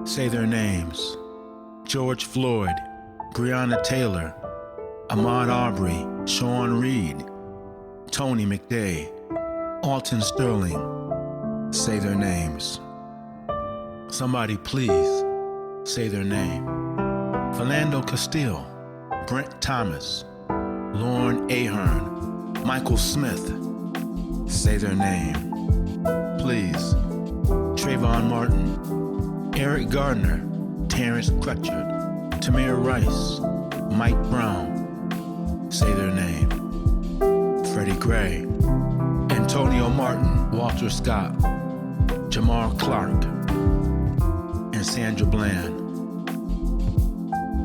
Say their names. George Floyd, Breonna Taylor, Ahmaud Arbery, Sean Reed, Tony McDade, Alton Sterling. Say their names. Somebody please say their name. Philando Castile, Brent Thomas, Lauren Ahern, Michael Smith. Say their name. Please. Trayvon Martin, Eric Gardner, Terrence Crutchard, Tamir Rice, Mike Brown. Say their name. Freddie Gray, Antonio Martin, Walter Scott, Jamar Clark, and Sandra Bland.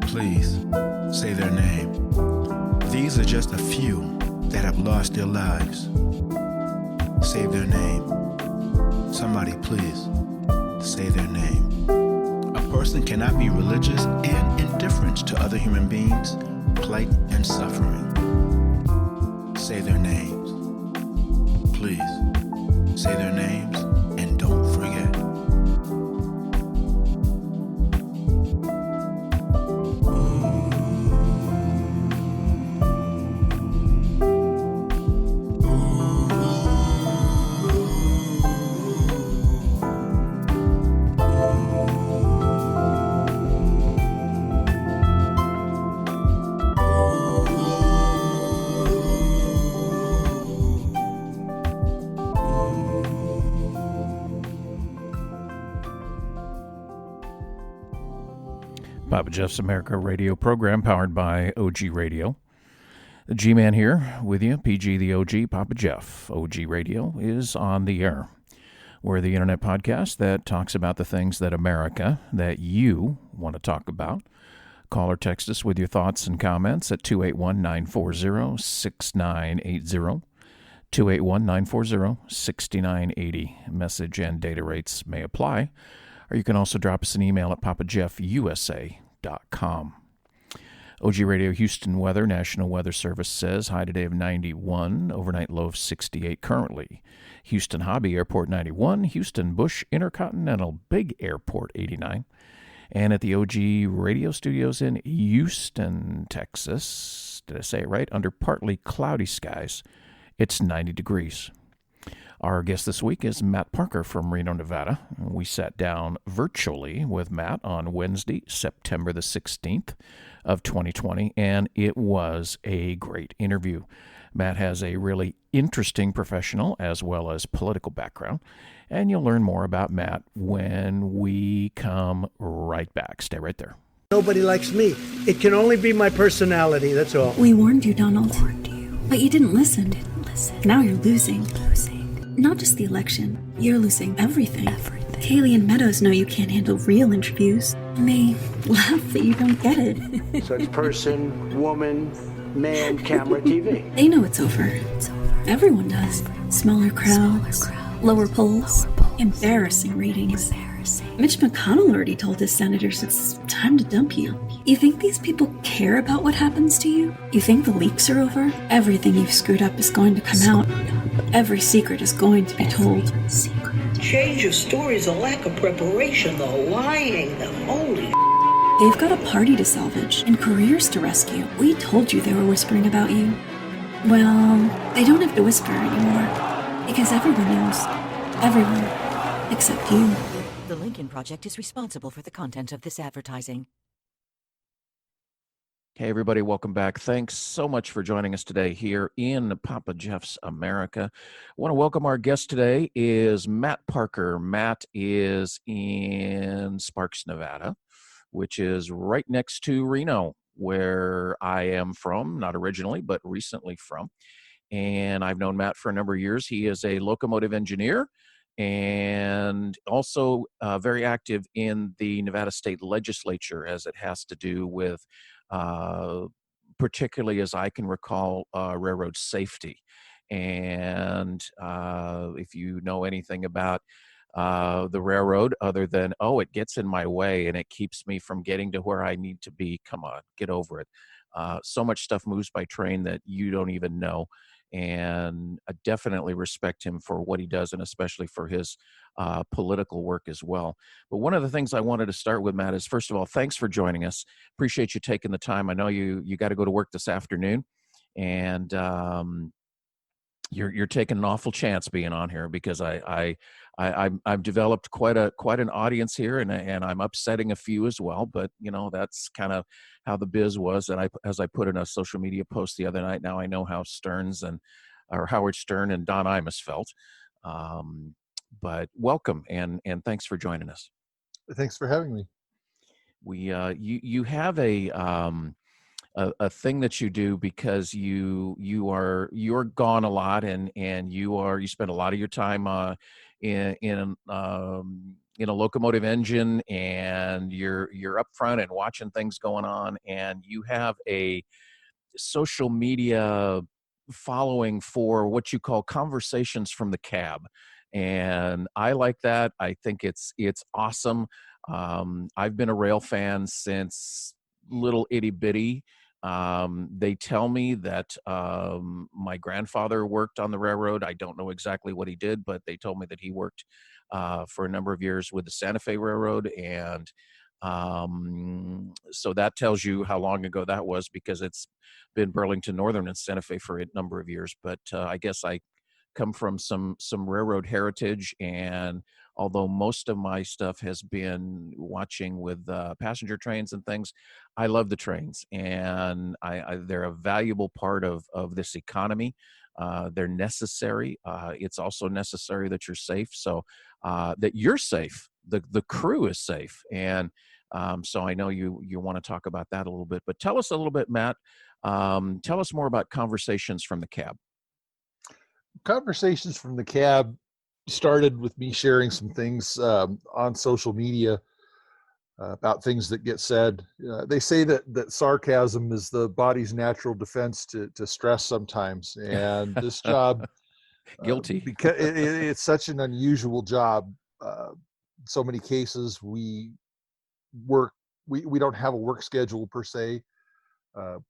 Please say their name. These are just a few that have lost their lives. Say their name. Somebody please say their name. A person cannot be religious and indifferent to other human beings' plight and suffering. Say their names. Please say their names and don't forget. Papa Jeff's America radio program powered by OG Radio. The G-Man here with you, PG the OG, Papa Jeff. OG Radio is on the air. We're the internet podcast that talks about the things that America, that you want to talk about. Call or text us with your thoughts and comments at 281-940-6980. 281-940-6980. Message and data rates may apply. Or you can also drop us an email at papajeffusa.com. OG Radio Houston weather. National Weather Service says high today of 91, overnight low of 68 currently. Houston Hobby Airport 91, Houston Bush Intercontinental Big Airport 89. And at the OG Radio Studios in Houston, Texas, did I say it right? Under partly cloudy skies, it's 90 degrees. Our guest this week is Matt Parker from Reno, Nevada. We sat down virtually with Matt on Wednesday, September the 16th of 2020, and it was a great interview. Matt has a really interesting professional as well as political background, and you'll learn more about Matt when we come right back. Stay right there. Nobody likes me. It can only be my personality, that's all. We warned you, Donald. But you didn't listen. Now you're losing. Not just the election, you're losing everything. Kaylee and Meadows know you can't handle real interviews, and they laugh that you don't get it. So it's person, woman, man, camera, TV. They know it's over. Everyone does. Smaller crowds, lower polls, embarrassing ratings. Mitch McConnell already told his senators it's time to dump you. You think these people care about what happens to you? You think the leaks are over? Everything you've screwed up is going to come out. Every secret is going to be told. Change of story is a lack of preparation, the lying, the holy. They've got a party to salvage and careers to rescue. We told you they were whispering about you. Well, they don't have to whisper anymore, because everyone knows. Everyone, except you. The Lincoln Project is responsible for the content of this advertising. Hey, everybody, welcome back. Thanks so much for joining us today here in Papa Jeff's America. I want to welcome our guest today is Matt Parker. Matt is in Sparks, Nevada, which is right next to Reno, where I am from, not originally, but recently from. And I've known Matt for a number of years. He is a locomotive engineer and also very active in the Nevada State Legislature as it has to do with particularly as I can recall, railroad safety. And if you know anything about the railroad other than, oh, it gets in my way and it keeps me from getting to where I need to be, come on, get over it. So much stuff moves by train that you don't even know. and I definitely respect him for what he does, and especially for his political work as well. But one of the things I wanted to start with, Matt, is first of all, thanks for joining us. Appreciate you taking the time. I know you got to go to work this afternoon, and you're taking an awful chance being on here, because I've developed quite an audience here, and I'm upsetting a few as well. But that's kind of how the biz was. And as I put in a social media post the other night, now I know how Howard Stern and Don Imus felt. But welcome, and thanks for joining us. Thanks for having me. You have a thing that you do, because you're gone a lot, and you spend a lot of your time in a locomotive engine, and you're up front and watching things going on, and you have a social media following for what you call conversations from the cab. And I like that. I think it's awesome. I've been a rail fan since little itty bitty. They tell me that my grandfather worked on the railroad. I don't know exactly what he did, but they told me that he worked for a number of years with the Santa Fe Railroad. And so that tells you how long ago that was, because it's been Burlington Northern and Santa Fe for a number of years. But I guess I come from some railroad heritage, and although most of my stuff has been watching with passenger trains and things, I love the trains, and they're a valuable part of this economy. They're necessary. It's also necessary that you're safe, so that you're safe, the crew is safe. And so I know you want to talk about that a little bit, but tell us a little bit, Matt. Tell us more about Conversations from the Cab. Conversations from the Cab started with me sharing some things on social media about things that get said. They say that sarcasm is the body's natural defense to stress sometimes, and this job guilty, because it's such an unusual job. So many cases we don't have a work schedule per se.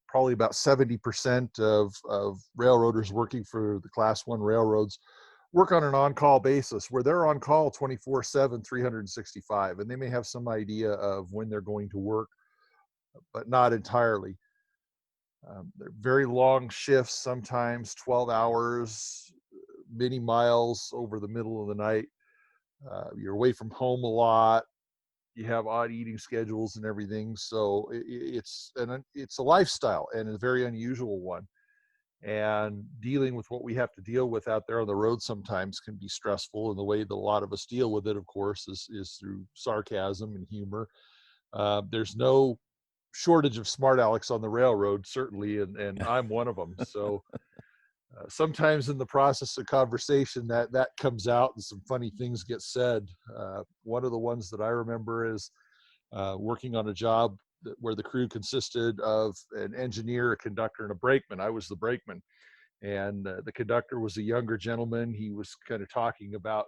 Probably about 70% of railroaders working for the Class 1 railroads work on an on-call basis, where they're on call 24/7, 365, and they may have some idea of when they're going to work, but not entirely. They're very long shifts, sometimes 12 hours, many miles over the middle of the night. You're away from home a lot. You have odd eating schedules and everything. So it's a lifestyle, and a very unusual one. And dealing with what we have to deal with out there on the road sometimes can be stressful. And the way that a lot of us deal with it, of course, is through sarcasm and humor. There's no shortage of smart alecks on the railroad, certainly, and I'm one of them. So sometimes in the process of conversation that comes out, and some funny things get said. One of the ones that I remember is working on a job where the crew consisted of an engineer, a conductor, and a brakeman. I was the brakeman, and the conductor was a younger gentleman. He was kind of talking about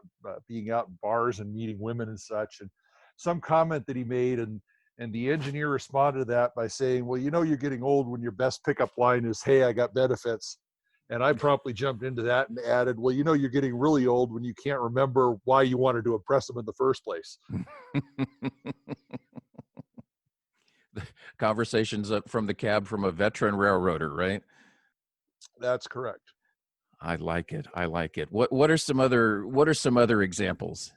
being out in bars and meeting women and such, and some comment that he made, and the engineer responded to that by saying, well, you're getting old when your best pickup line is, hey, I got benefits. And I promptly jumped into that and added, well, you're getting really old when you can't remember why you wanted to impress them in the first place. Conversations from the Cab from a veteran railroader, right? That's correct. I like it. What are some other examples?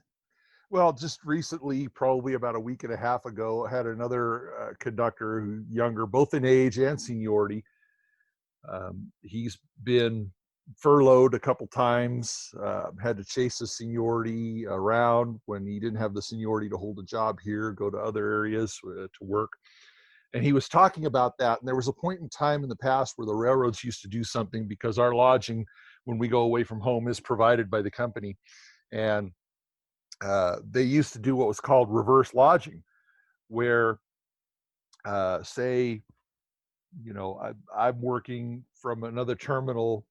Well, just recently, probably about a week and a half ago, I had another conductor who younger, both in age and seniority. He's been furloughed a couple times, had to chase his seniority around when he didn't have the seniority to hold a job here, go to other areas to work. And he was talking about that. And there was a point in time in the past where the railroads used to do something, because our lodging, when we go away from home, is provided by the company. And they used to do what was called reverse lodging, where say, I'm working from another terminal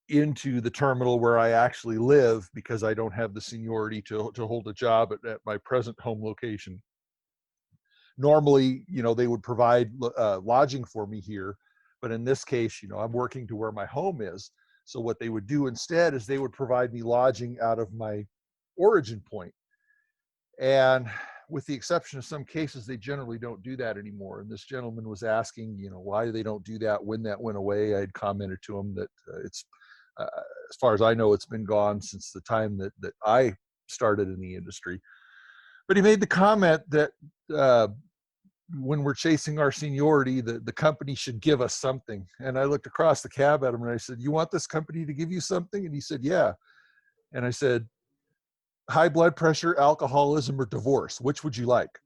into the terminal where I actually live, because I don't have the seniority to hold a job at my present home location. Normally, they would provide lodging for me here, but in this case, I'm working to where my home is. So what they would do instead is they would provide me lodging out of my origin point. And with the exception of some cases, they generally don't do that anymore. And this gentleman was asking, why they don't do that when that went away. I had commented to him that it's, as far as I know, it's been gone since the time that I started in the industry. But he made the comment that when we're chasing our seniority, the company should give us something. And I looked across the cab at him and I said, "You want this company to give you something?" And he said, "Yeah." And I said, "High blood pressure, alcoholism, or divorce, which would you like?"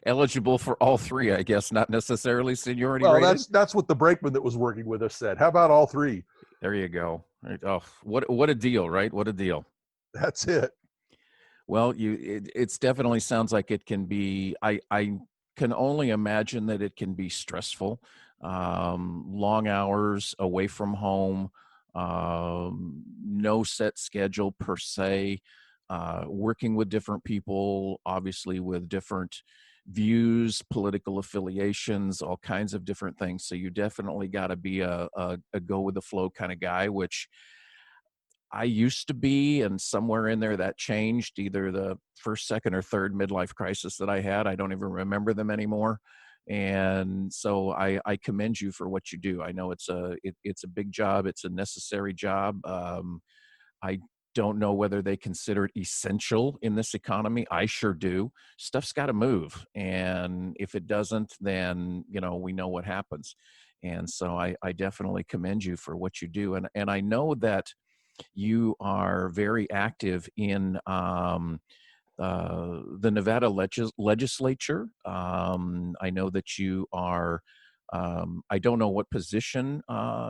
Eligible for all three, I guess, not necessarily seniority Well, rated. that's what the brakeman that was working with us said. How about all three? There you go. Right. Oh, what a deal, right? What a deal. That's it. Well, it's definitely sounds like it can be. I can only imagine that it can be stressful. Long hours away from home, no set schedule per se. Working with different people, obviously with different views, political affiliations, all kinds of different things. So you definitely got to be a go with the flow kind of guy, which I used to be, and somewhere in there that changed, either the first, second, or third midlife crisis that I had. I don't even remember them anymore. And so I commend you for what you do. I know it's a big job. It's a necessary job. I don't know whether they consider it essential in this economy. I sure do. Stuff's got to move. And if it doesn't, then, we know what happens. And so I definitely commend you for what you do. And I know that you are very active in the Nevada legislature. I know that you are, I don't know what position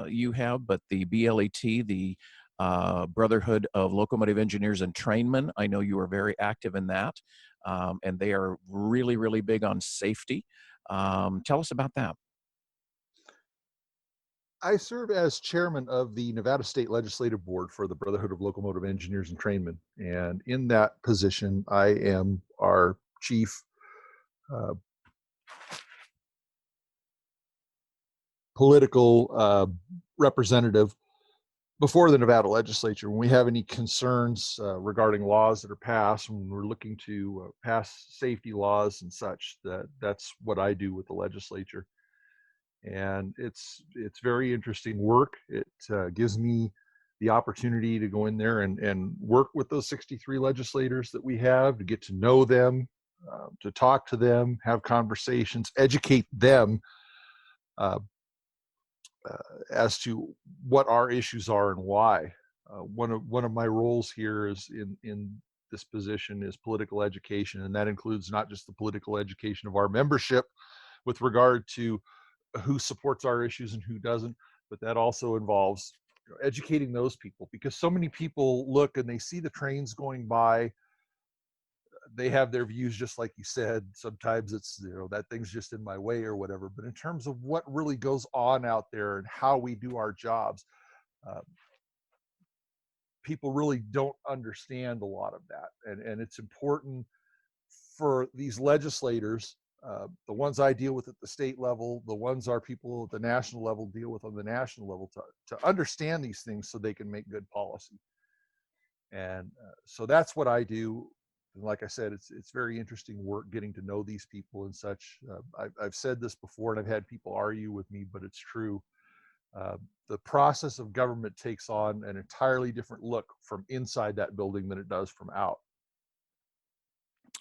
you have, but the BLET, the Brotherhood of Locomotive Engineers and Trainmen, I know you are very active in that. And they are really, really big on safety. Tell us about that. I serve as chairman of the Nevada State Legislative Board for the Brotherhood of Locomotive Engineers and Trainmen. And in that position, I am our chief political representative before the Nevada legislature. When we have any concerns regarding laws that are passed, when we're looking to pass safety laws and such, that's what I do with the legislature. And it's very interesting work. It gives me the opportunity to go in there and work with those 63 legislators that we have, to get to know them, to talk to them, have conversations, educate them as to what our issues are and why. One of my roles here is in this position is political education, and that includes not just the political education of our membership with regard to who supports our issues and who doesn't, but that also involves educating those people, because so many people look and they see the trains going by, they have their views, just like you said. Sometimes it's, that thing's just in my way or whatever. But in terms of what really goes on out there and how we do our jobs, people really don't understand a lot of that. And it's important for these legislators, the ones I deal with at the state level, the ones our people at the national level deal with on the national level, to understand these things so they can make good policy. And so that's what I do. And like I said, it's very interesting work getting to know these people and such. I've said this before, and I've had people argue with me, but it's true. The process of government takes on an entirely different look from inside that building than it does from out.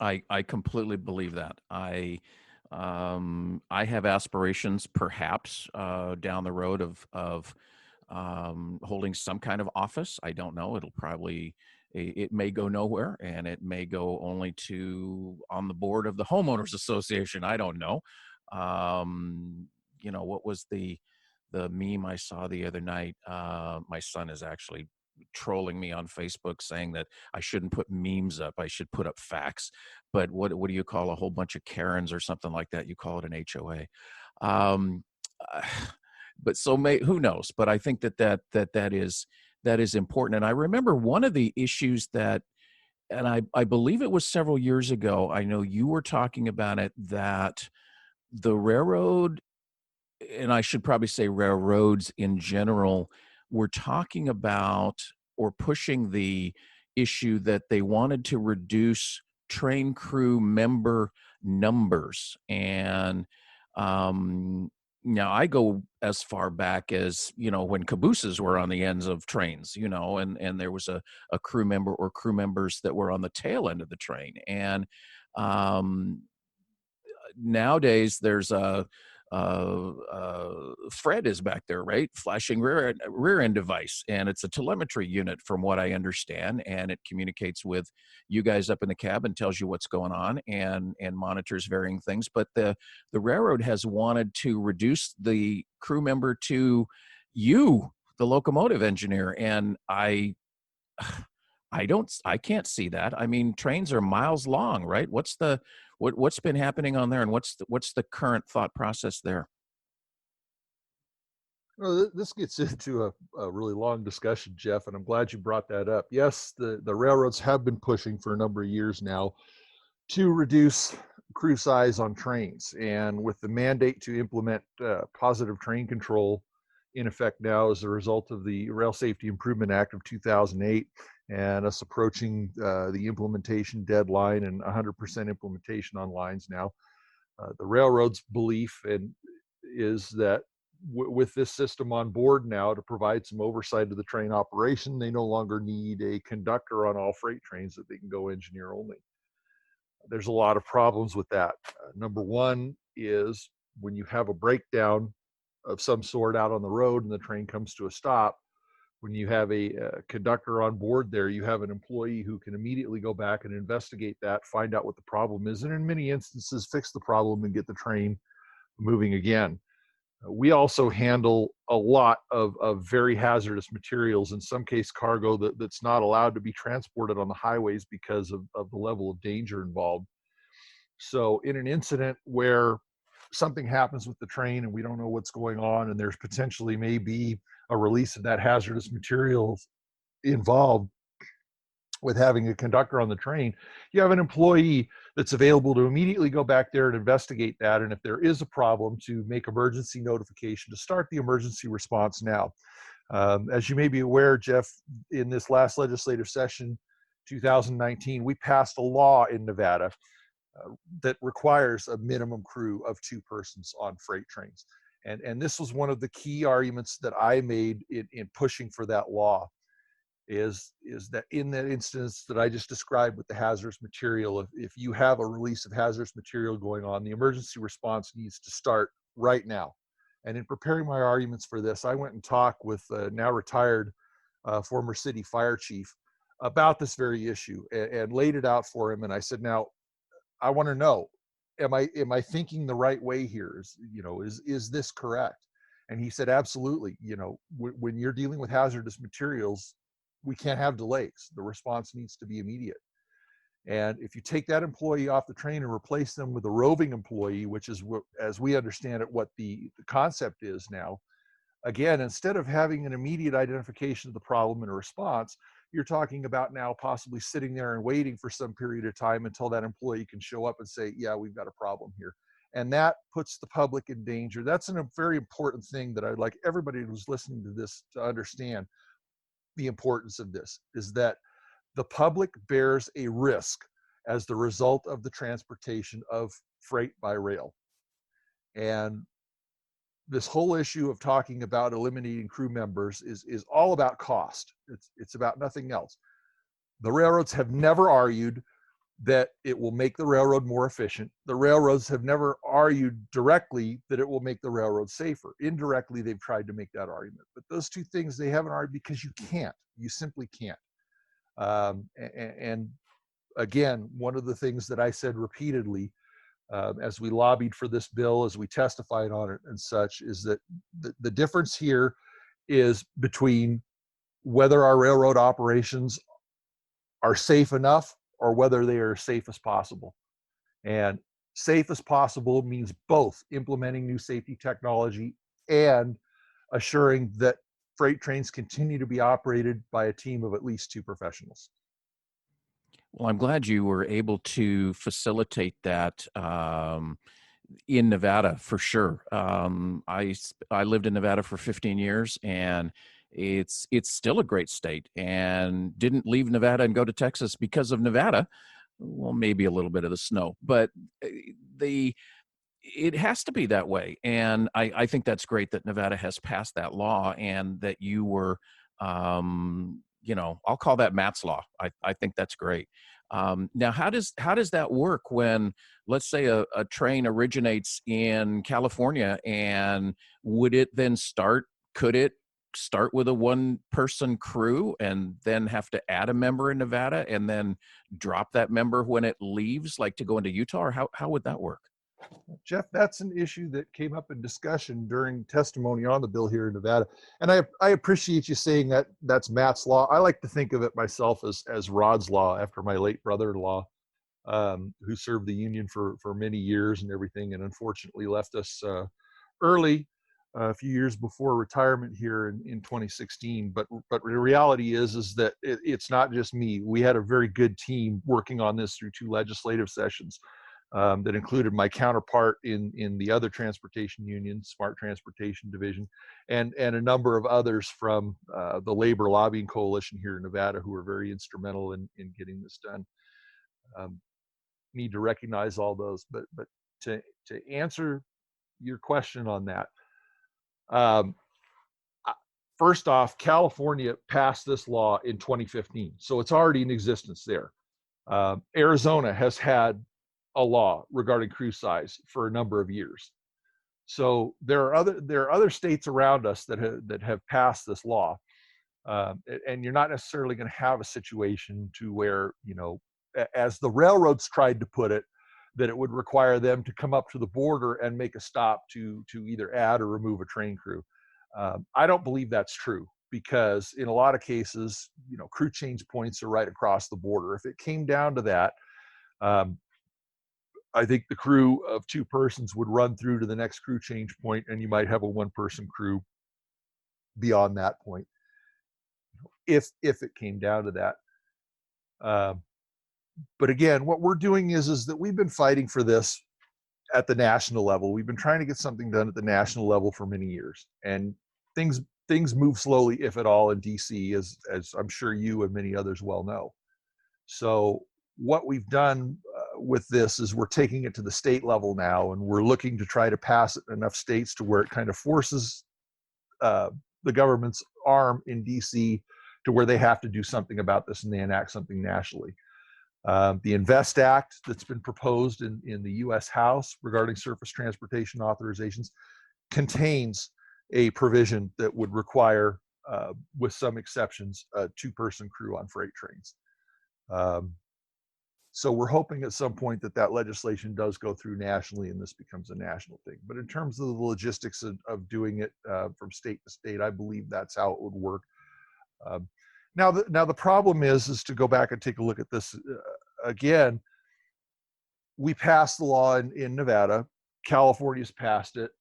I completely believe that. I have aspirations, perhaps down the road of holding some kind of office. I don't know. It may go nowhere, and it may go only to on the board of the homeowners association. I don't know. What was the meme I saw the other night? My son is actually trolling me on Facebook saying that I shouldn't put memes up. I should put up facts. But what do you call a whole bunch of Karens or something like that? You call it an HOA. But so who knows? But I think that is important. And I remember one of the issues that, and I believe it was several years ago, I know you were talking about it, that the railroad and I should probably say railroads in general, were talking about or pushing the issue that they wanted to reduce train crew member numbers. And now I go as far back as, when cabooses were on the ends of trains, and there was a crew member or crew members that were on the tail end of the train. And nowadays there's Fred is back there, right? Flashing rear end device. And it's a telemetry unit from what I understand. And it communicates with you guys up in the cab and tells you what's going on and monitors varying things. But the railroad has wanted to reduce the crew member to you, the locomotive engineer. And I can't see that. I mean, trains are miles long, right? What's been happening on there, and what's the current thought process there? Well, this gets into a really long discussion, Jeff, and I'm glad you brought that up. Yes, the railroads have been pushing for a number of years now to reduce crew size on trains. And with the mandate to implement positive train control in effect now as a result of the Rail Safety Improvement Act of 2008, and us approaching the implementation deadline and 100% implementation on lines now, the railroad's belief is that with this system on board now to provide some oversight of the train operation, they no longer need a conductor on all freight trains, that they can go engineer only. There's a lot of problems with that. Number one is when you have a breakdown of some sort out on the road and the train comes to a stop, when you have a conductor on board there, you have an employee who can immediately go back and investigate that, find out what the problem is, and in many instances fix the problem and get the train moving again. We also handle a lot of very hazardous materials, in some case cargo that's not allowed to be transported on the highways because of the level of danger involved. So in an incident where something happens with the train and we don't know what's going on, and there's potentially maybe a release of that hazardous materials involved with having a conductor on the train, you have an employee that's available to immediately go back there and investigate that. And if there is a problem, to make emergency notification, to start the emergency response now. As you may be aware, Jeff, in this last legislative session, 2019, we passed a law in Nevada that requires a minimum crew of 2 persons on freight trains. And this was one of the key arguments that I made in pushing for that law, is that in that instance that I just described with the hazardous material, if you have a release of hazardous material going on, the emergency response needs to start right now. And in preparing my arguments for this, I went and talked with now retired former city fire chief about this very issue and laid it out for him. And I said, now, I want to know, am I thinking the right way here? Is this correct? And he said, absolutely. When you're dealing with hazardous materials, we can't have delays. The response needs to be immediate. And if you take that employee off the train and replace them with a roving employee, which is what, as we understand it, what the concept is now, again, instead of having an immediate identification of the problem and a response, you're talking about now possibly sitting there and waiting for some period of time until that employee can show up and say, yeah, we've got a problem here. And that puts the public in danger. That's a very important thing that I'd like everybody who's listening to this to understand. The importance of this is that the public bears a risk as the result of the transportation of freight by rail. And this whole issue of talking about eliminating crew members is all about cost. It's about nothing else. The railroads have never argued that it will make the railroad more efficient. The railroads have never argued directly that it will make the railroad safer. Indirectly, they've tried to make that argument. But those two things they haven't argued because you can't. You simply can't. And again, one of the things that I said repeatedly as we lobbied for this bill, as we testified on it and such, is that the difference here is between whether our railroad operations are safe enough or whether they are as safe as possible. And safe as possible means both implementing new safety technology and assuring that freight trains continue to be operated by a team of at least 2 professionals. Well, I'm glad you were able to facilitate that in Nevada for sure. I lived in Nevada for 15 years, and it's still a great state. And didn't leave Nevada and go to Texas because of Nevada. Well, maybe a little bit of the snow, but the it has to be that way. And I think that's great that Nevada has passed that law, and that you were, I'll call that Matt's law. I think that's great. Now, how does that work when, let's say, a train originates in California, and could it start with a one person crew and then have to add a member in Nevada and then drop that member when it leaves, like to go into Utah, or how would that work? Jeff, that's an issue that came up in discussion during testimony on the bill here in Nevada. And I appreciate you saying that that's Matt's law. I like to think of it myself as Rod's law, after my late brother-in-law, who served the Union for many years and everything, and unfortunately left us early, a few years before retirement here in 2016. But the reality is that it's not just me. We had a very good team working on this through 2 legislative sessions. That included my counterpart in the other transportation union, Smart Transportation Division, and a number of others from the Labor Lobbying Coalition here in Nevada, who were very instrumental in getting this done. Need to recognize all those, but to answer your question on that, first off, California passed this law in 2015, so it's already in existence there. Arizona has had a law regarding crew size for a number of years. So there are other states around us that have passed this law, and you're not necessarily going to have a situation to where, as the railroads tried to put it, that it would require them to come up to the border and make a stop to either add or remove a train crew. I don't believe that's true, because in a lot of cases, crew change points are right across the border. If it came down to that, I think the crew of 2 persons would run through to the next crew change point, and you might have a 1-person crew beyond that point, if it came down to that. But again, what we're doing is that we've been fighting for this at the national level. We've been trying to get something done at the national level for many years, and things move slowly, if at all, in DC, as I'm sure you and many others well know. So what we've done with this is we're taking it to the state level now, and we're looking to try to pass it in enough states to where it kind of forces the government's arm in DC to where they have to do something about this, and they enact something nationally. The INVEST Act that's been proposed in the U.S. House regarding surface transportation authorizations contains a provision that would require, with some exceptions, a 2-person crew on freight trains. So we're hoping at some point that legislation does go through nationally and this becomes a national thing. But in terms of the logistics of doing it from state to state, I believe that's how it would work. Now the problem is to go back and take a look at this again. We passed the law in Nevada. California's passed it.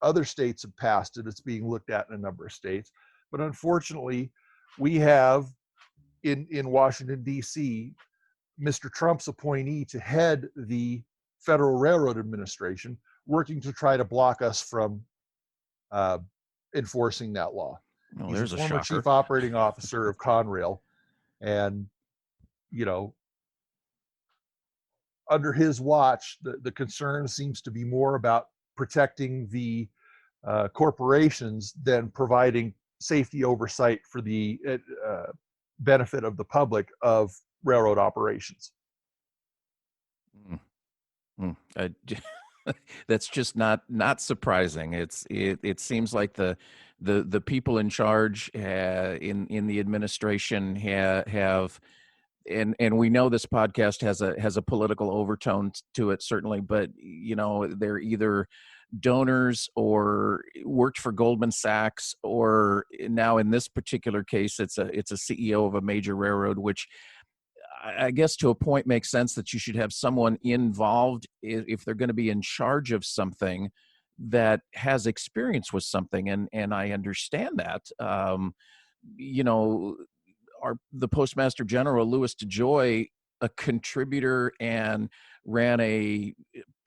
Other states have passed it. It's being looked at in a number of states. But unfortunately, we have in Washington, D.C., Mr. Trump's appointee to head the Federal Railroad Administration, working to try to block us from enforcing that law. Oh, He's there's a a former shocker. chief operating officer of Conrail, and under his watch, the concern seems to be more about protecting the corporations than providing safety oversight for the benefit of the public of railroad operations. That's just not surprising. It seems like the people in charge in the administration have, and we know this podcast has a political overtone to it, certainly, but they're either donors or worked for Goldman Sachs, or now in this particular case, it's a CEO of a major railroad, which I guess to a point makes sense that you should have someone involved if they're going to be in charge of something that has experience with something. And I understand that. The Postmaster General, Louis DeJoy, a contributor and ran a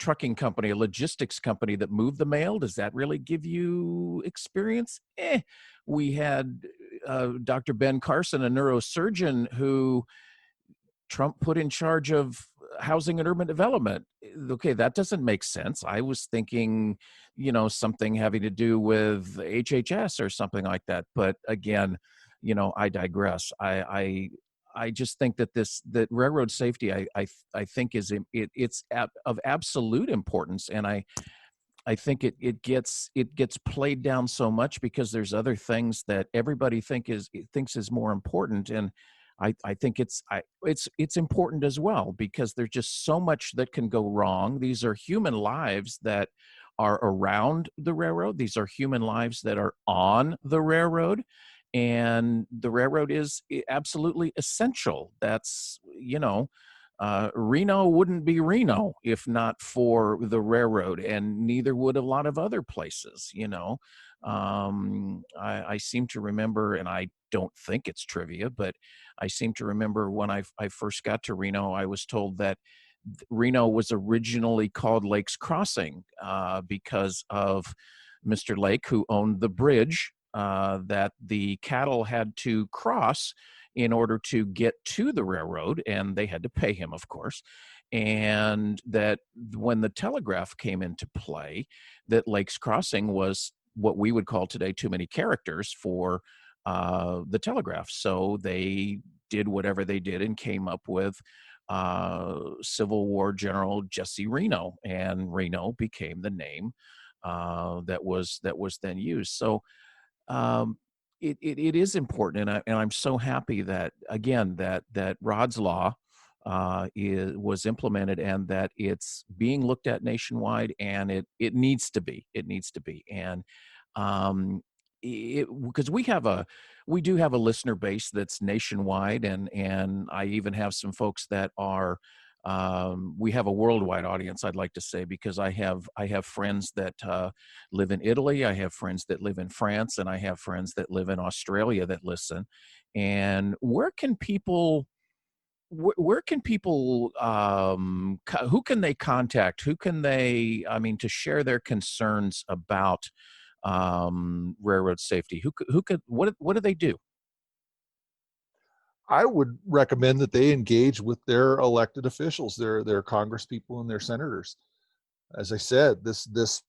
trucking company, a logistics company that moved the mail. Does that really give you experience? We had Dr. Ben Carson, a neurosurgeon who Trump put in charge of housing and urban development. Okay, that doesn't make sense. I was thinking, something having to do with HHS or something like that. But again, I digress. I just think that that railroad safety, I think it's of absolute importance, and I think it gets played down so much because there's other things that everybody thinks is more important, and I think it's important as well because there's just so much that can go wrong. These are human lives that are around the railroad. These are human lives that are on the railroad, and the railroad is absolutely essential. That's Reno wouldn't be Reno if not for the railroad, and neither would a lot of other places. I seem to remember, and I don't think it's trivia, but I seem to remember when I first got to Reno, I was told that Reno was originally called Lakes Crossing because of Mr. Lake, who owned the bridge that the cattle had to cross in order to get to the railroad, and they had to pay him, of course. And that when the telegraph came into play, that Lakes Crossing was what we would call today too many characters for the telegraph. So they did whatever they did and came up with Civil War General Jesse Reno, and Reno became the name that was then used. So it is important, and I'm so happy that again that Rod's Law was implemented and that it's being looked at nationwide, and it needs to be. And because we do have a listener base that's nationwide, and I even have some folks that are we have a worldwide audience, I'd like to say, because I have friends that live in Italy, I have friends that live in France, and I have friends that live in Australia that listen. And who can they contact? Who can they, to share their concerns about railroad safety? What do they do? I would recommend that they engage with their elected officials, their congresspeople and their senators. As I said, this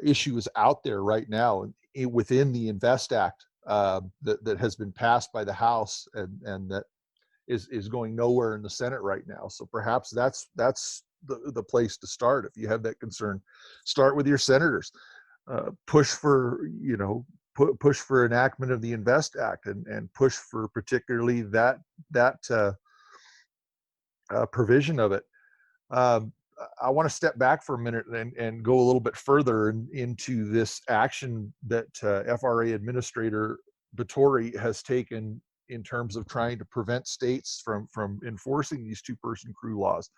issue is out there right now within the Invest Act that has been passed by the House and that is going nowhere in the Senate right now. So perhaps that's the place to start. If you have that concern, start with your senators. Push for push for enactment of the Invest Act and push for particularly that provision of it. I want to step back for a minute and go a little bit further into this action that FRA Administrator Batory has taken in terms of trying to prevent states from enforcing these two-person crew laws.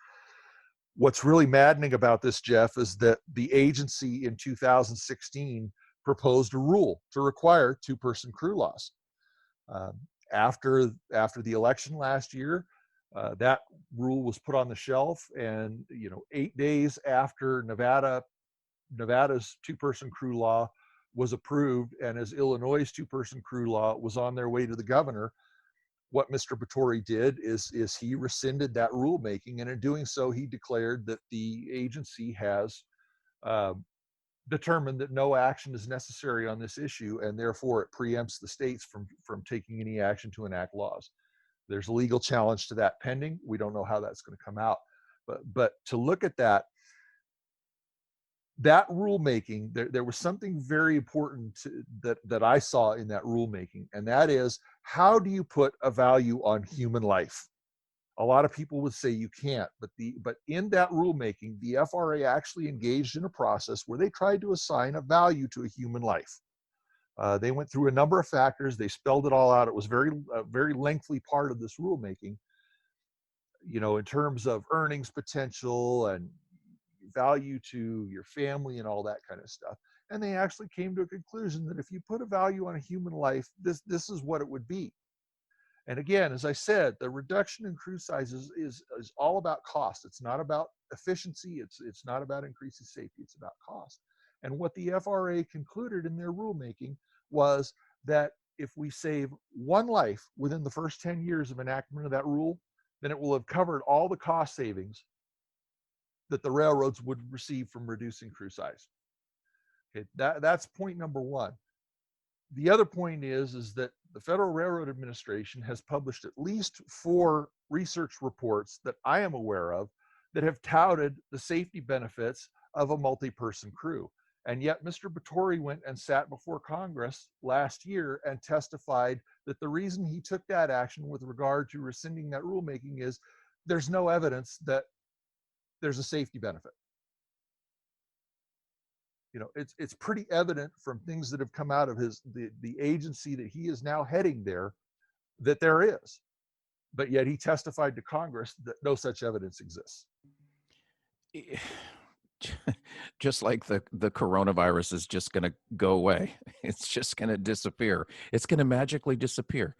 What's really maddening about this, Jeff, is that the agency in 2016 proposed a rule to require two-person crew laws. After the election last year, that rule was put on the shelf, and 8 days after Nevada's two-person crew law was approved, and as Illinois' two-person crew law was on their way to the governor, what Mr. Batory did is he rescinded that rulemaking, and in doing so, he declared that the agency has determined that no action is necessary on this issue, and therefore it preempts the states from taking any action to enact laws. There's a legal challenge to that pending. We don't know how that's going to come out, but to look at that rulemaking, there was something very important that I saw in that rulemaking, and that is, how do you put a value on human life? A lot of people would say you can't, but in that rulemaking, the FRA actually engaged in a process where they tried to assign a value to a human life. They went through a number of factors. They spelled it all out. It was a very lengthy part of this rulemaking, in terms of earnings potential and value to your family and all that kind of stuff. And they actually came to a conclusion that if you put a value on a human life, this is what it would be. And again, as I said, the reduction in crew sizes is all about cost. It's not about efficiency. It's not about increasing safety. It's about cost. And what the FRA concluded in their rulemaking was that if we save one life within the first 10 years of enactment of that rule, then it will have covered all the cost savings that the railroads would receive from reducing crew size. Okay, that's point number one. The other point is that the Federal Railroad Administration has published at least 4 research reports that I am aware of that have touted the safety benefits of a multi-person crew. And yet Mr. Batory went and sat before Congress last year and testified that the reason he took that action with regard to rescinding that rulemaking is there's no evidence that there's a safety benefit. You know, it's pretty evident from things that have come out of the agency that he is now heading there that there is, but yet he testified to Congress that no such evidence exists. Just like the coronavirus is just going to go away. It's just going to disappear. It's going to magically disappear.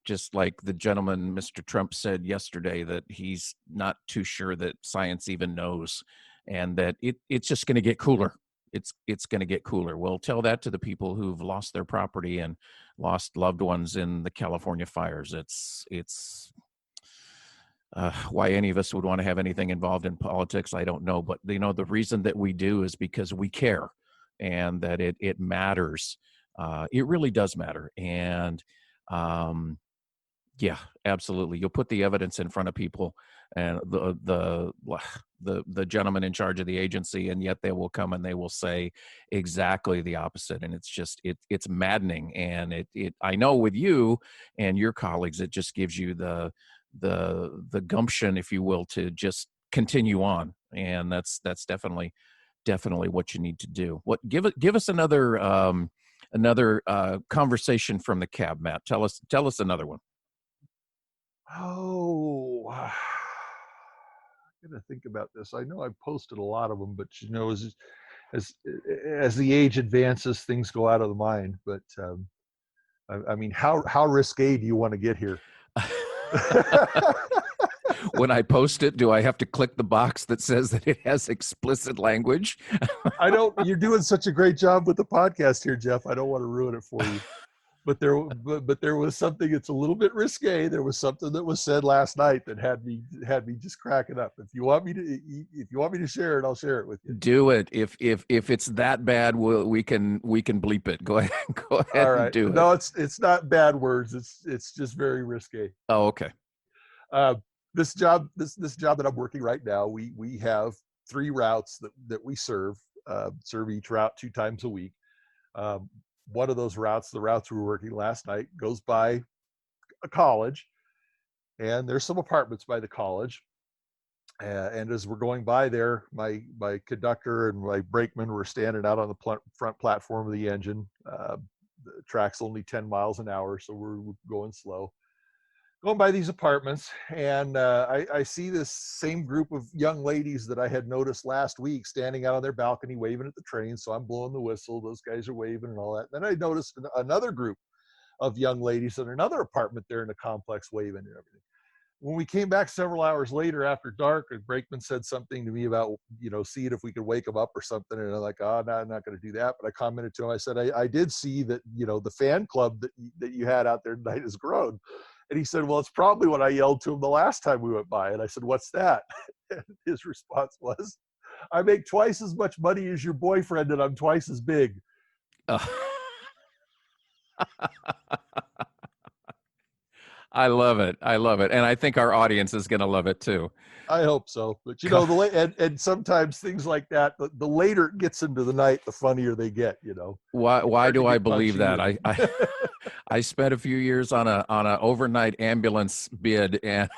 Just like the gentleman, Mr. Trump, said yesterday that he's not too sure that science even knows, and that it's just going to get cooler. It's going to get cooler. Well, tell that to the people who've lost their property and lost loved ones in the California fires. It's why any of us would want to have anything involved in politics, I don't know. But, you know, the reason that we do is because we care, and that it matters. It really does matter. And yeah, absolutely. You'll put the evidence in front of people, and the gentleman in charge of the agency, and yet they will come and they will say exactly the opposite. And it's just it's maddening. And I know with you and your colleagues, it just gives you the gumption, if you will, to just continue on. And that's definitely what you need to do. Give us another conversation from the cab, Matt. Tell us another one. Oh, I'm gonna think about this. I know I've posted a lot of them, but you know, as the age advances, things go out of the mind. But I mean, how risque do you want to get here? When I post it, do I have to click the box that says that it has explicit language? I don't. You're doing such a great job with the podcast here, Jeff. I don't want to ruin it for you. But there was something that's a little bit risque. There was something that was said last night that had me just cracking up. If you want me to share it, I'll share it with you. Do it. If it's that bad, we can bleep it. Go ahead. All right. And do it. No, it's not bad words. It's just very risque. Oh, okay. This job that I'm working right now, we have 3 routes that we serve each route 2 times a week. One of those routes, the routes we were working last night, goes by a college, and there's some apartments by the college. And as we're going by there, my conductor and my brakeman were standing out on the front platform of the engine. The track's only 10 miles an hour, so we're going slow. Going by these apartments, and I see this same group of young ladies that I had noticed last week standing out on their balcony waving at the train. So I'm blowing the whistle. Those guys are waving and all that. Then I noticed another group of young ladies in another apartment there in the complex waving and everything. When we came back several hours later after dark, a brakeman said something to me about, you know, seeing if we could wake them up or something. And I'm like, oh, no, I'm not going to do that. But I commented to him. I said, I did see that, you know, the fan club that you had out there tonight has grown. And he said, well, it's probably what I yelled to him the last time we went by. And I said, what's that? And his response was, I make twice as much money as your boyfriend, and I'm twice as big. I love it. And I think our audience is going to love it too. I hope so. But you know, and sometimes things like that, the later it gets into the night, the funnier they get, you know. Why do I believe that? I spent a few years on a overnight ambulance bid, and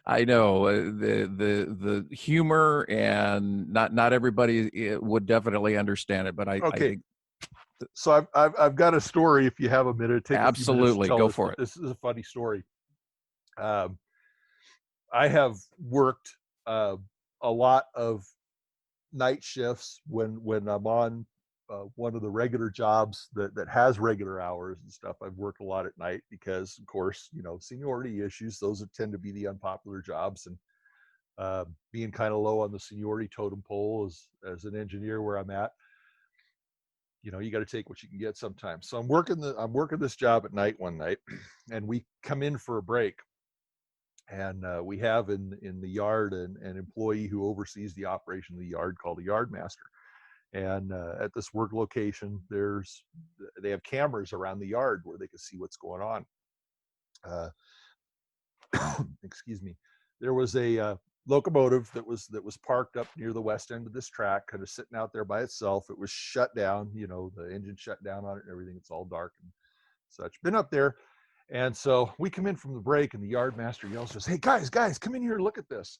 I know the humor, and not everybody would definitely understand it, but I so I've got a story. If you have a minute, take absolutely go for it. This is a funny story. I have worked a lot of night shifts when I'm on one of the regular jobs that has regular hours and stuff. I've worked a lot at night because, of course, seniority issues. Those tend to be the unpopular jobs, and being kind of low on the seniority totem pole as an engineer where I'm at, you got to take what you can get sometimes. So I'm working this job at night one night, and we come in for a break, and we have in the yard an employee who oversees the operation of the yard called a yard master. And at this work location, they have cameras around the yard where they can see what's going on. Excuse me. There was a locomotive that was parked up near the west end of this track, kind of sitting out there by itself. It was shut down, the engine shut down on it and everything. It's all dark and such. Been up there. And so we come in from the break, and the yard master yells to us, "Hey, guys, come in here and look at this."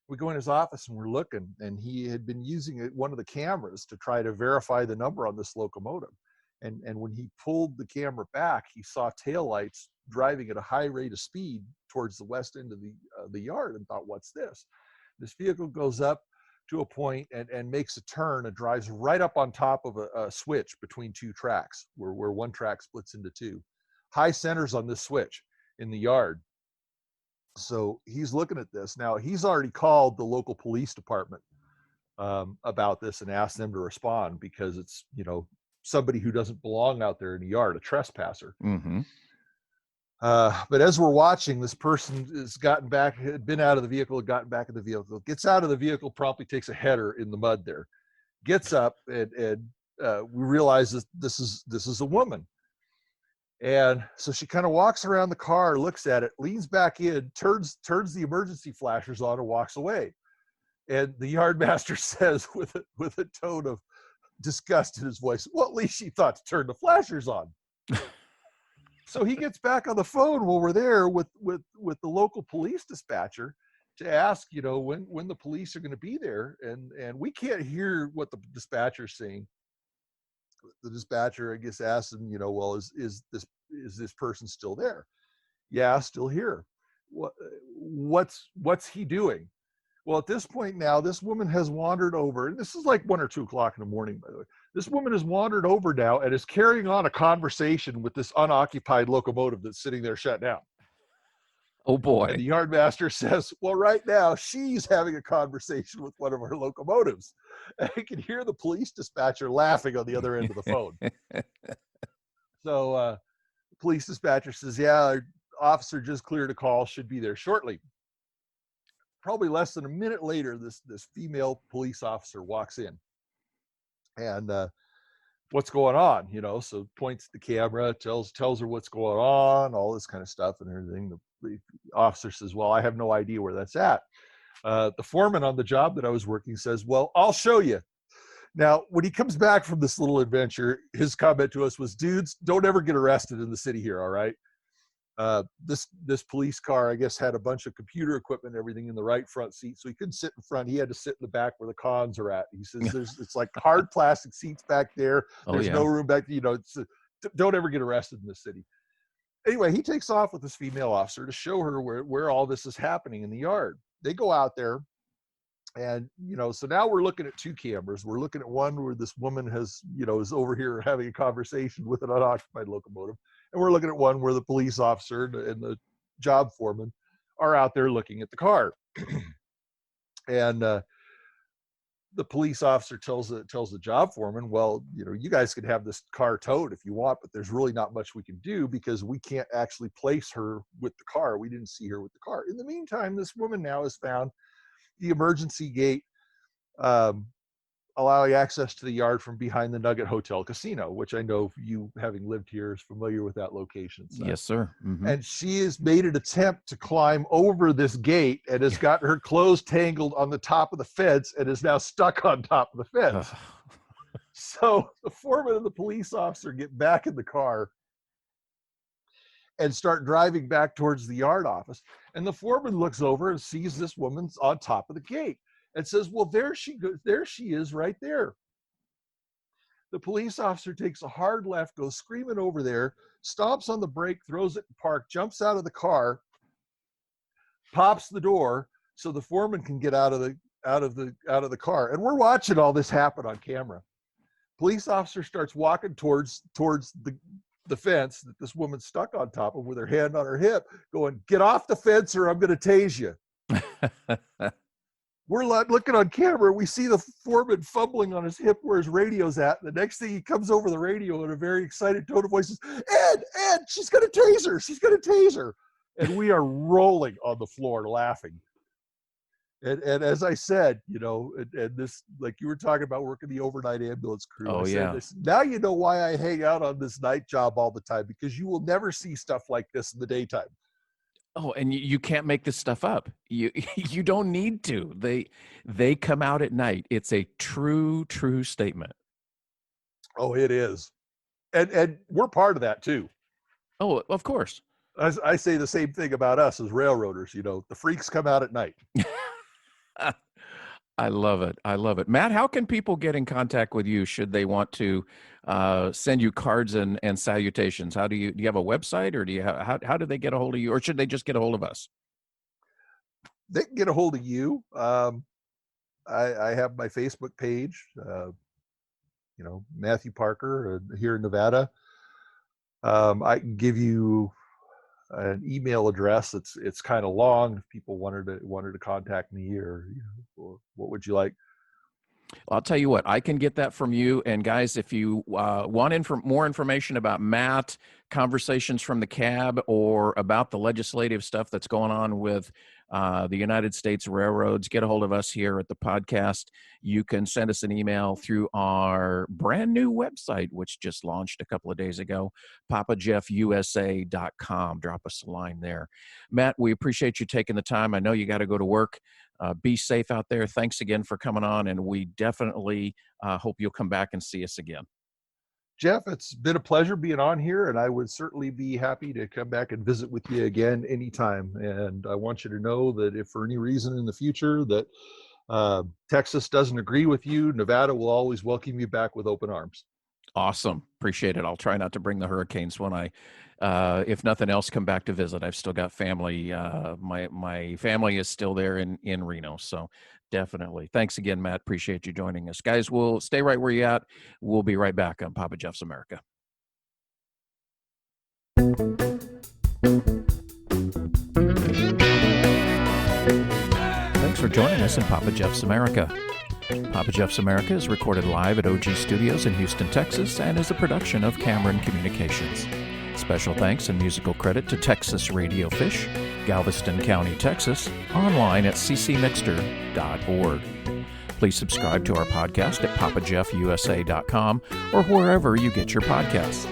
We go in his office and we're looking, and he had been using one of the cameras to try to verify the number on this locomotive. And when he pulled the camera back, he saw taillights driving at a high rate of speed towards the west end of the yard, and thought, "What's this?" This vehicle goes up to a point and makes a turn and drives right up on top of a switch between two tracks, where one track splits into two. High centers on this switch in the yard. So he's looking at this. Now, he's already called the local police department about this and asked them to respond, because it's, somebody who doesn't belong out there in the yard, a trespasser. Mm-hmm. But as we're watching, this person had been out of the vehicle, gotten back in the vehicle, gets out of the vehicle, promptly takes a header in the mud there, gets up, and we realize that this is a woman. And so she kind of walks around the car, looks at it, leans back in, turns the emergency flashers on, and walks away. And the yard master says with a tone of disgust in his voice, "Well, at least she thought to turn the flashers on." So he gets back on the phone while we're there with the local police dispatcher to ask, when the police are going to be there. And we can't hear what the dispatcher's saying. The dispatcher, I guess, asks him, "Well, is this person still there?" "Yeah, still here." What's he doing? Well, at this point now, this woman has wandered over, and this is like 1 or 2 o'clock in the morning, by the way. This woman has wandered over now and is carrying on a conversation with this unoccupied locomotive that's sitting there shut down. Oh boy. And the yard master says, "Well, right now she's having a conversation with one of our locomotives." And I can hear the police dispatcher laughing on the other end of the phone. So the police dispatcher says, "Yeah, our officer just cleared a call, should be there shortly." Probably less than a minute later, this female police officer walks in. And what's going on? So points at the camera, tells her what's going on, all this kind of stuff and everything. The officer says, "Well, I have no idea where that's at." The foreman on the job that I was working says, "Well, I'll show you." Now, when he comes back from this little adventure, his comment to us was, "Dudes, don't ever get arrested in the city here, all right?" This police car, I guess, had a bunch of computer equipment and everything in the right front seat, so he couldn't sit in front. He had to sit in the back where the cons are at. He says, it's like hard plastic seats back there. There's no room back. Don't ever get arrested in the city. Anyway, he takes off with this female officer to show her where all this is happening in the yard. They go out there, and so now we're looking at 2 cameras. We're looking at one where this woman is over here having a conversation with an unoccupied locomotive. And we're looking at one where the police officer and the job foreman are out there looking at the car. And the police officer tells the job foreman, "Well, you guys could have this car towed if you want, but there's really not much we can do because we can't actually place her with the car. We didn't see her with the car." In the meantime, this woman now has found the emergency gate allowing access to the yard from behind the Nugget Hotel Casino, which I know you, having lived here, is familiar with that location. So. Yes, sir. Mm-hmm. And she has made an attempt to climb over this gate and has got her clothes tangled on the top of the fence and is now stuck on top of the fence. So the foreman and the police officer get back in the car and start driving back towards the yard office. And the foreman looks over and sees this woman's on top of the gate and says, "Well, there she goes. There she is right there." The police officer takes a hard left, goes screaming over there, stomps on the brake, throws it in park, jumps out of the car, pops the door so the foreman can get out of the car. And we're watching all this happen on camera. Police officer starts walking towards the fence that this woman's stuck on top of with her hand on her hip, going, "Get off the fence or I'm going to tase you." We're looking on camera. We see the foreman fumbling on his hip where his radio's at. The next thing, he comes over the radio in a very excited tone of voice, says, Ed, she's going to tase her. She's going to tase her. And we are rolling on the floor laughing. And as I said, and this, like you were talking about working the overnight ambulance crew. Oh, I said yeah. this, now you know why I hang out on this night job all the time, because you will never see stuff like this in the daytime. Oh, and you can't make this stuff up. You don't need to. They come out at night. It's a true statement. Oh, it is. And we're part of that too. Oh, of course. As I say the same thing about us as railroaders, the freaks come out at night. I love it. I love it. Matt, how can people get in contact with you should they want to send you cards and salutations? Do you have a website, or how do they get a hold of you, or should they just get a hold of us? They can get a hold of you. I have my Facebook page, Matthew Parker here in Nevada. I can give you an email address. It's kind of long. If people wanted to contact me, or what would you like? Well, I'll tell you what, I can get that from you. And guys, if you want more information about Matt, conversations from the cab, or about the legislative stuff that's going on with the United States railroads, get a hold of us here at the podcast. You can send us an email through our brand new website, which just launched a couple of days ago, papajeffusa.com. Drop us a line there. Matt, we appreciate you taking the time. I know you got to go to work. Be safe out there. Thanks again for coming on, and we definitely hope you'll come back and see us again. Jeff, it's been a pleasure being on here, and I would certainly be happy to come back and visit with you again anytime. And I want you to know that if for any reason in the future that Texas doesn't agree with you, Nevada will always welcome you back with open arms. Awesome. Appreciate it. I'll try not to bring the hurricanes when I, if nothing else, come back to visit. I've still got family. My family is still there in Reno. So definitely. Thanks again, Matt. Appreciate you joining us. Guys, we'll stay right where you're at. We'll be right back on Papa Jeff's America. Thanks for joining us in Papa Jeff's America. Papa Jeff's America is recorded live at OG Studios in Houston, Texas, and is a production of Cameron Communications. Special thanks and musical credit to Texas Radio Fish, Galveston County, Texas, online at ccmixter.org. Please subscribe to our podcast at papajeffusa.com or wherever you get your podcasts.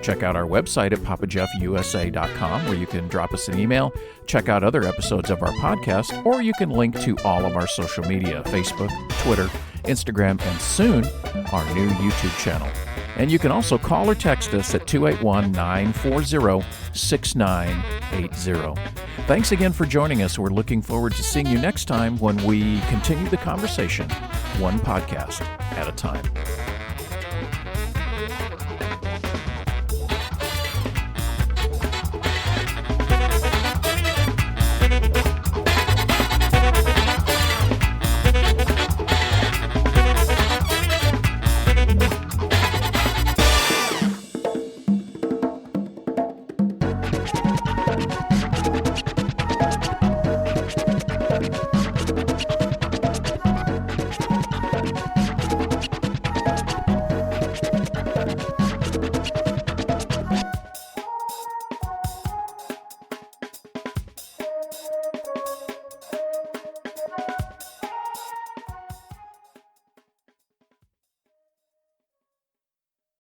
Check out our website at papajeffusa.com, where you can drop us an email, check out other episodes of our podcast, or you can link to all of our social media, Facebook, Twitter, Instagram, and soon, our new YouTube channel. And you can also call or text us at 281-940-6980. Thanks again for joining us. We're looking forward to seeing you next time when we continue the conversation, one podcast at a time.